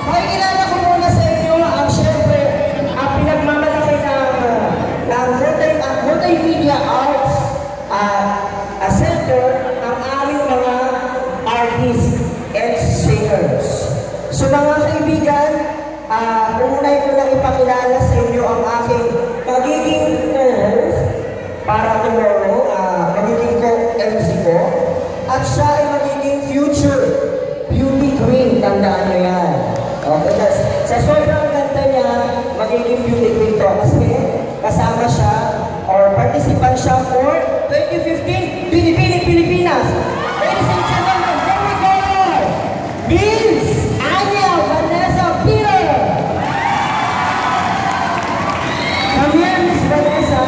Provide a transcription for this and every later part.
Makikilala ko muna sa inyo ang siyempre ang pinagmamalaki ng multimedia arts center ang aming mga artists and singers. So mga kaibigan, unay ko lang ipakilala sa inyo ang aking magiging co-host para tomorrow, magiging co-MC ko, at siya ay magiging future beauty queen, tandaan nyo yan. Okay, sa sobrang ganda niya, magiging beauty queen to kasi kasama siya or participant siya for 2015 Binibining Pilipinas. Ladies and gentlemen, here we go! Miss Anya Vanessa Peter! Come here, Miss Vanessa.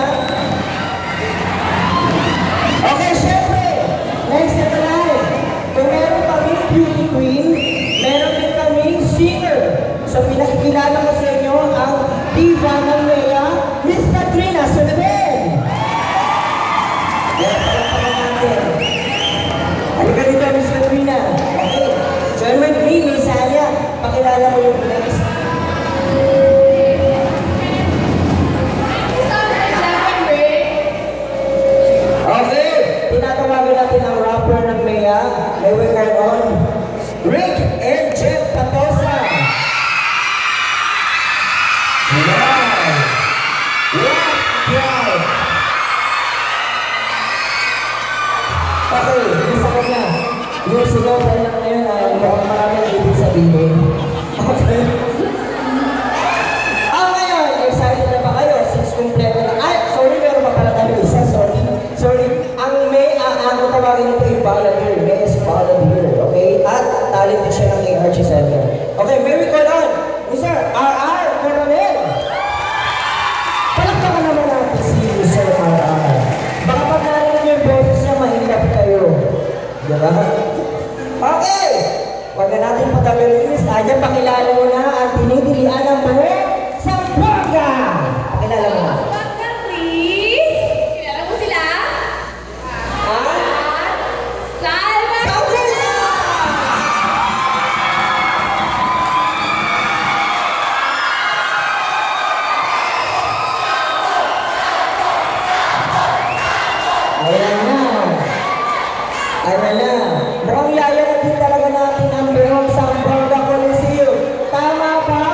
Okay, syempre, next na tayo. Kung meron kaming beauty queen, meron din kaming singer. So, pinakikilala ko sa inyo ang diva ng Mea, Miss Katrina Sullivan. Yan, palakpakan natin. Halika dito, Miss Katrina. Okay, join with me, Miss Anya. Pakilala mo yung next. Okay, tinatawagan natin ang rapper ng Mea. May we call on Rick and Jeff Patosa. Okay, isa ko na. Yung sigaw pa lang ngayon, mukhang maraming ibig sabihin. Okay. Ngayon, excited na ba kayo? Since kompleto na. Ay, sorry, meron pa pala tayo isa. Sorry. Ang May, ano tawagin nito yung volunteer. May is volunteer, okay? At talent din siya ng ARG Center. Okay, may we call on Mr. R.R. Coronel. Palakpakan naman natin si Mr. R.R. Baka pag narinig niyo yung boses niya, mahirap kayo. Diba? Okay! Huwag na natin patagalin. Anya, pakilala mo na ang dinidilian ng buhay sa Buanga! Pakilala mo na. Buanga, please! Kilala mo sila? Salva! Ayan na. Mukhang yaya na din talaga natin ang buong Zamboanga Coliseum. Tama ba?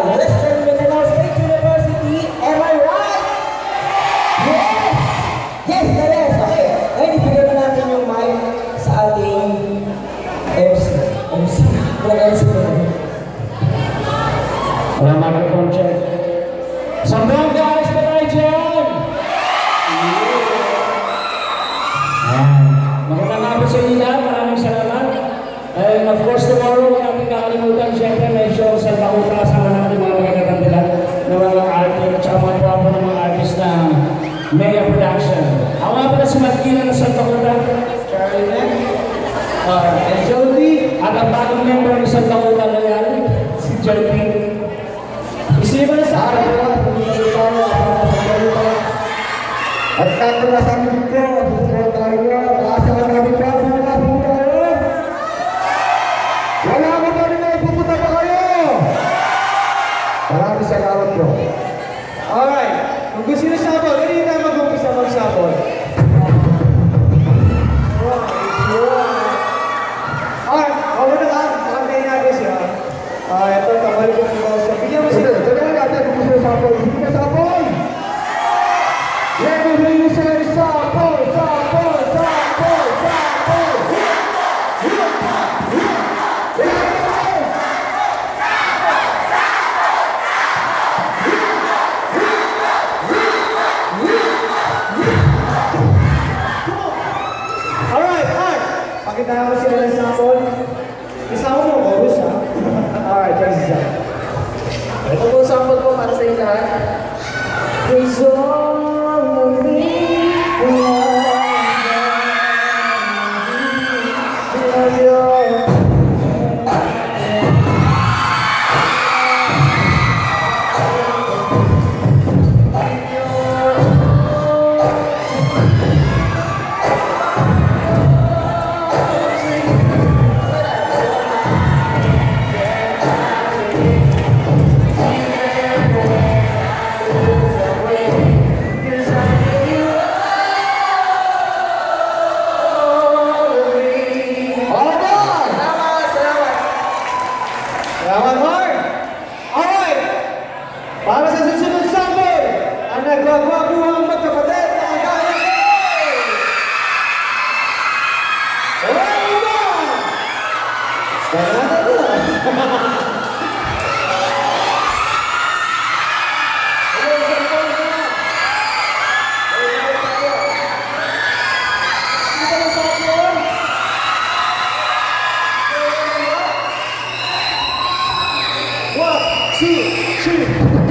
Western Mindanao State University. Am I right? Yes! Yes, the rest. Okay. Ngayon, ibigay na natin yung mic sa ating MC. Walang MC ko na. Walang microphone check. Zamboanga, ayos ba tayo dyan? Magandang hapon sa inyo lahat. Maraming salamat. And of course, tomorrow, huwag natin kakalimutan. Siyempre, may show sa Takuta. Kasama natin mga magagandang ng mga artist at saka mga proper ng mga artist na Mea Production. Ako nga pala si Martina ng Santa Takuta. Charlie Neck. And Jody. At ang bagong member ng Santa Takuta na yan, si Jody. Isipan sa araw. At kakula sa amin dito, susunod tayo, makasama namin pa, pumunta tayo. Wala mo pa rin na pupunta pa kayo. Maraming salamat bro. Alright, kung gusto nyo sabon, hindi tayo mag-umpisa mag-sabon. Alright, muna lang, nakantay natin siya. Ito, kamali ko sa bigyan mo sila. Sabihan natin kung gusto nyo sabon, hindi ka sabon. Let me hear you say Sapo, Sapo, Sapo, Sapo. Alright, pakita naman sila ng sample. Isama mo chorus ha. Alright, check this out. Ito po sample ko para sa inyo lahat. Praise One more. Alright. Para sa susunod sample, ang nagwagwabuhang magkapatid na ang kaya ko. Alright, iba! Banana na. One, two, three.